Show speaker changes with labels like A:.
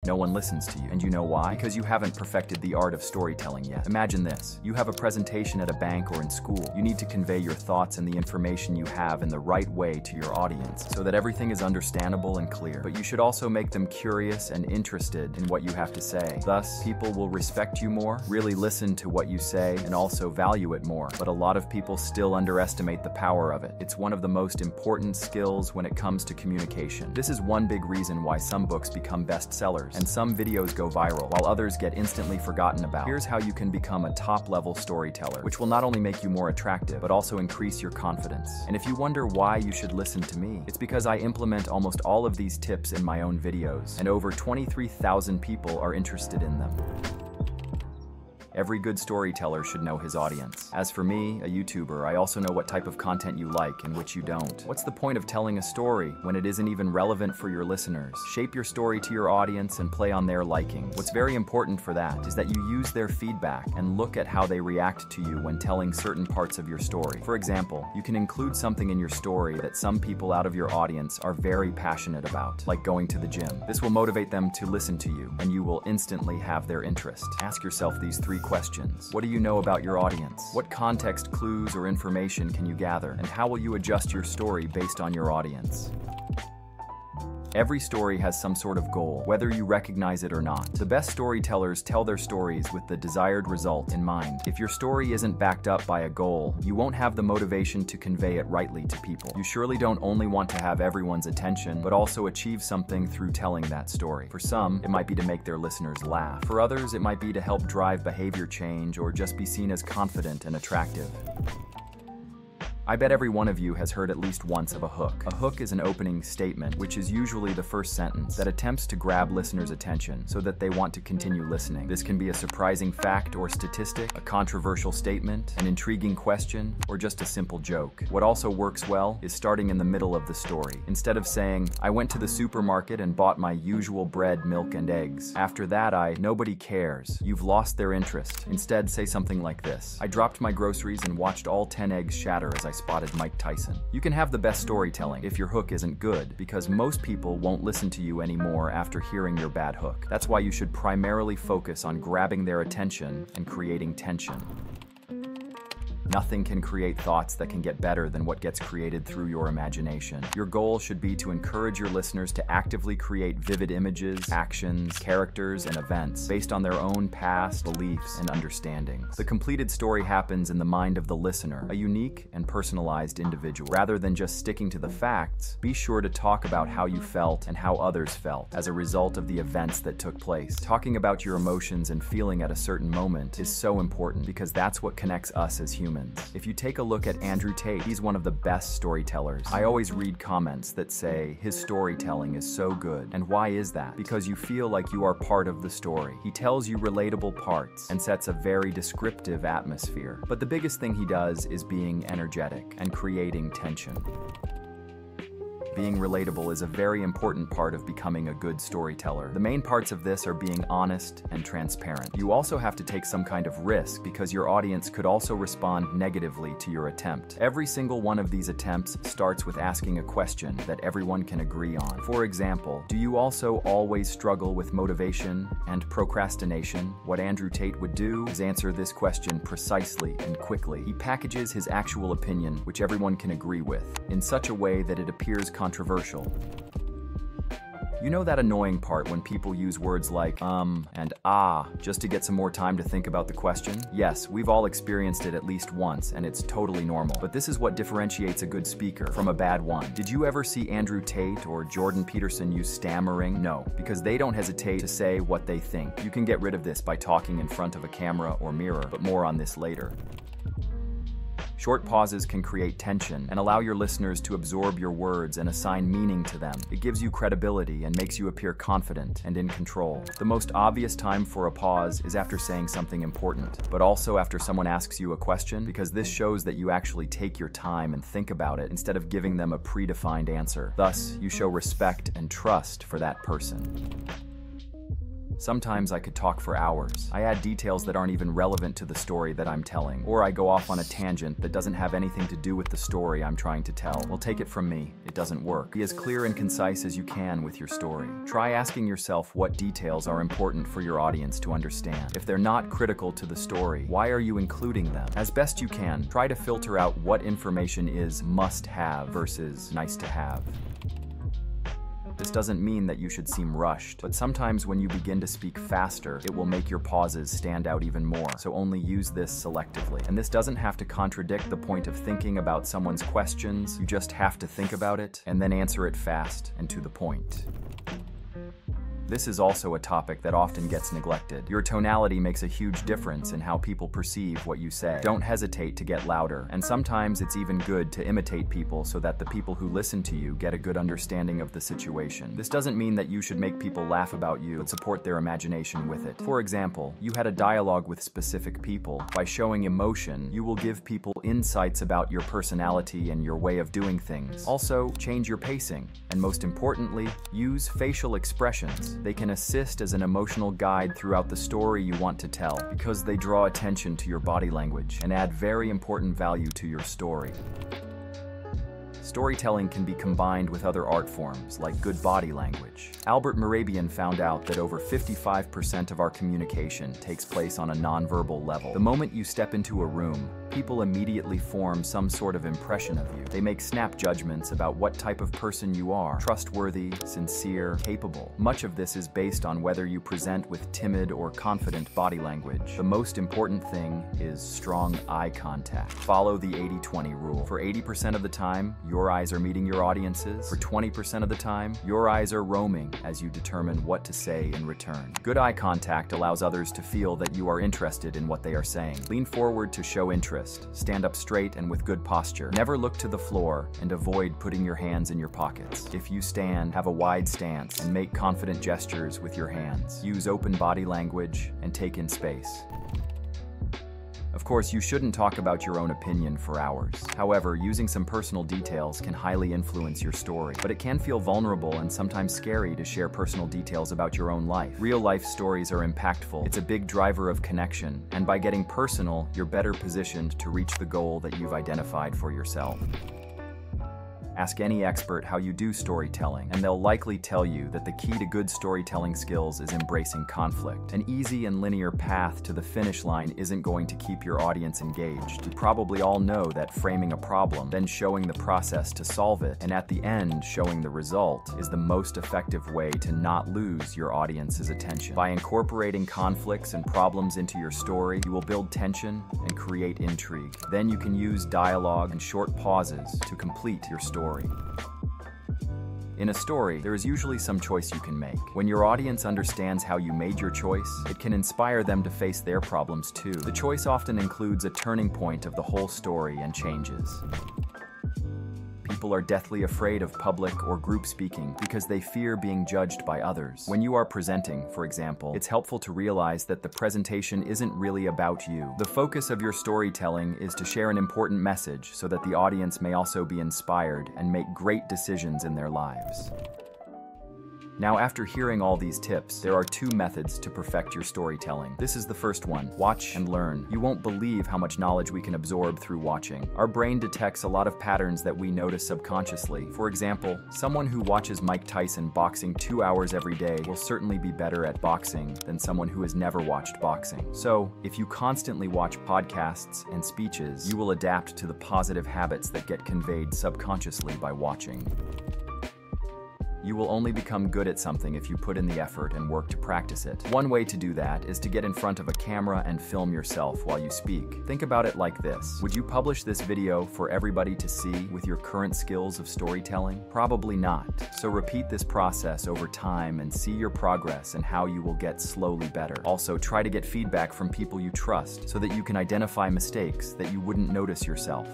A: No one listens to you. And you know why? Because you haven't perfected the art of storytelling yet. Imagine this. You have a presentation at a bank or in school. You need to convey your thoughts and the information you have in the right way to your audience so that everything is understandable and clear. But you should also make them curious and interested in what you have to say. Thus, people will respect you more, really listen to what you say, and also value it more. But a lot of people still underestimate the power of it. It's one of the most important skills when it comes to communication. This is one big reason why some books become bestsellers and some videos go viral, while others get instantly forgotten about. Here's how you can become a top-level storyteller, which will not only make you more attractive, but also increase your confidence. And if you wonder why you should listen to me, it's because I implement almost all of these tips in my own videos, and over 23,000 people are interested in them. Every good storyteller should know his audience. As for me, a YouTuber, I also know what type of content you like and which you don't. What's the point of telling a story when it isn't even relevant for your listeners? Shape your story to your audience and play on their liking. What's very important for that is that you use their feedback and look at how they react to you when telling certain parts of your story. For example, you can include something in your story that some people out of your audience are very passionate about, like going to the gym. This will motivate them to listen to you, and you will instantly have their interest. Ask yourself these three questions. What do you know about your audience? What context clues or information can you gather? And how will you adjust your story based on your audience? Every story has some sort of goal, whether you recognize it or not. The best storytellers tell their stories with the desired result in mind. If your story isn't backed up by a goal, you won't have the motivation to convey it rightly to people. You surely don't only want to have everyone's attention, but also achieve something through telling that story. For some, it might be to make their listeners laugh. For others, it might be to help drive behavior change or just be seen as confident and attractive. I bet every one of you has heard at least once of a hook. A hook is an opening statement, which is usually the first sentence, that attempts to grab listeners' attention so that they want to continue listening. This can be a surprising fact or statistic, a controversial statement, an intriguing question, or just a simple joke. What also works well is starting in the middle of the story. Instead of saying, "I went to the supermarket and bought my usual bread, milk, and eggs. After that, nobody cares." You've lost their interest. Instead, say something like this: "I dropped my groceries and watched all 10 eggs shatter as I spotted Mike Tyson." You can have the best storytelling if your hook isn't good, because most people won't listen to you anymore after hearing your bad hook. That's why you should primarily focus on grabbing their attention and creating tension. Nothing can create thoughts that can get better than what gets created through your imagination. Your goal should be to encourage your listeners to actively create vivid images, actions, characters, and events based on their own past, beliefs, and understandings. The completed story happens in the mind of the listener, a unique and personalized individual. Rather than just sticking to the facts, be sure to talk about how you felt and how others felt as a result of the events that took place. Talking about your emotions and feeling at a certain moment is so important because that's what connects us as humans. If you take a look at Andrew Tate, he's one of the best storytellers. I always read comments that say his storytelling is so good. And why is that? Because you feel like you are part of the story. He tells you relatable parts and sets a very descriptive atmosphere. But the biggest thing he does is being energetic and creating tension. Being relatable is a very important part of becoming a good storyteller. The main parts of this are being honest and transparent. You also have to take some kind of risk because your audience could also respond negatively to your attempt. Every single one of these attempts starts with asking a question that everyone can agree on. For example, do you also always struggle with motivation and procrastination? What Andrew Tate would do is answer this question precisely and quickly. He packages his actual opinion, which everyone can agree with, in such a way that it appears controversial. You know that annoying part when people use words like and just to get some more time to think about the question? Yes, we've all experienced it at least once, and it's totally normal. But this is what differentiates a good speaker from a bad one. Did you ever see Andrew Tate or Jordan Peterson use stammering? No, because they don't hesitate to say what they think. You can get rid of this by talking in front of a camera or mirror, but more on this later. Short pauses can create tension and allow your listeners to absorb your words and assign meaning to them. It gives you credibility and makes you appear confident and in control. The most obvious time for a pause is after saying something important, but also after someone asks you a question, because this shows that you actually take your time and think about it instead of giving them a predefined answer. Thus, you show respect and trust for that person. Sometimes I could talk for hours. I add details that aren't even relevant to the story that I'm telling, or I go off on a tangent that doesn't have anything to do with the story I'm trying to tell. Well, take it from me, it doesn't work. Be as clear and concise as you can with your story. Try asking yourself what details are important for your audience to understand. If they're not critical to the story, why are you including them? As best you can, try to filter out what information is must-have versus nice-to-have. This doesn't mean that you should seem rushed, but sometimes when you begin to speak faster, it will make your pauses stand out even more, so only use this selectively. And this doesn't have to contradict the point of thinking about someone's questions, you just have to think about it, and then answer it fast and to the point. This is also a topic that often gets neglected. Your tonality makes a huge difference in how people perceive what you say. Don't hesitate to get louder, and sometimes it's even good to imitate people so that the people who listen to you get a good understanding of the situation. This doesn't mean that you should make people laugh about you, but support their imagination with it. For example, you had a dialogue with specific people. By showing emotion, you will give people insights about your personality and your way of doing things. Also, change your pacing, and most importantly, use facial expressions. They can assist as an emotional guide throughout the story you want to tell, because they draw attention to your body language and add very important value to your story. Storytelling can be combined with other art forms, like good body language. Albert Mehrabian found out that over 55% of our communication takes place on a nonverbal level. The moment you step into a room, people immediately form some sort of impression of you. They make snap judgments about what type of person you are: trustworthy, sincere, capable. Much of this is based on whether you present with timid or confident body language. The most important thing is strong eye contact. Follow the 80-20 rule. For 80% of the time, your eyes are meeting your audience's. For 20% of the time, your eyes are roaming as you determine what to say in return. Good eye contact allows others to feel that you are interested in what they are saying. Lean forward to show interest. Stand up straight and with good posture. Never look to the floor, and avoid putting your hands in your pockets. If you stand, have a wide stance and make confident gestures with your hands. Use open body language and take in space. Of course, you shouldn't talk about your own opinion for hours. However, using some personal details can highly influence your story, but it can feel vulnerable and sometimes scary to share personal details about your own life. Real-life stories are impactful. It's a big driver of connection, and by getting personal, you're better positioned to reach the goal that you've identified for yourself. Ask any expert how you do storytelling, and they'll likely tell you that the key to good storytelling skills is embracing conflict. An easy and linear path to the finish line isn't going to keep your audience engaged. You probably all know that framing a problem, then showing the process to solve it, and at the end showing the result is the most effective way to not lose your audience's attention. By incorporating conflicts and problems into your story, you will build tension and create intrigue. Then you can use dialogue and short pauses to complete your story. In a story, there is usually some choice you can make. When your audience understands how you made your choice, it can inspire them to face their problems too. The choice often includes a turning point of the whole story and changes. People are deathly afraid of public or group speaking because they fear being judged by others. When you are presenting, for example, it's helpful to realize that the presentation isn't really about you. The focus of your storytelling is to share an important message so that the audience may also be inspired and make great decisions in their lives. Now, after hearing all these tips, there are two methods to perfect your storytelling. This is the first one: watch and learn. You won't believe how much knowledge we can absorb through watching. Our brain detects a lot of patterns that we notice subconsciously. For example, someone who watches Mike Tyson boxing 2 hours every day will certainly be better at boxing than someone who has never watched boxing. So, if you constantly watch podcasts and speeches, you will adapt to the positive habits that get conveyed subconsciously by watching. You will only become good at something if you put in the effort and work to practice it. One way to do that is to get in front of a camera and film yourself while you speak. Think about it like this: would you publish this video for everybody to see with your current skills of storytelling? Probably not. So repeat this process over time and see your progress and how you will get slowly better. Also, try to get feedback from people you trust so that you can identify mistakes that you wouldn't notice yourself.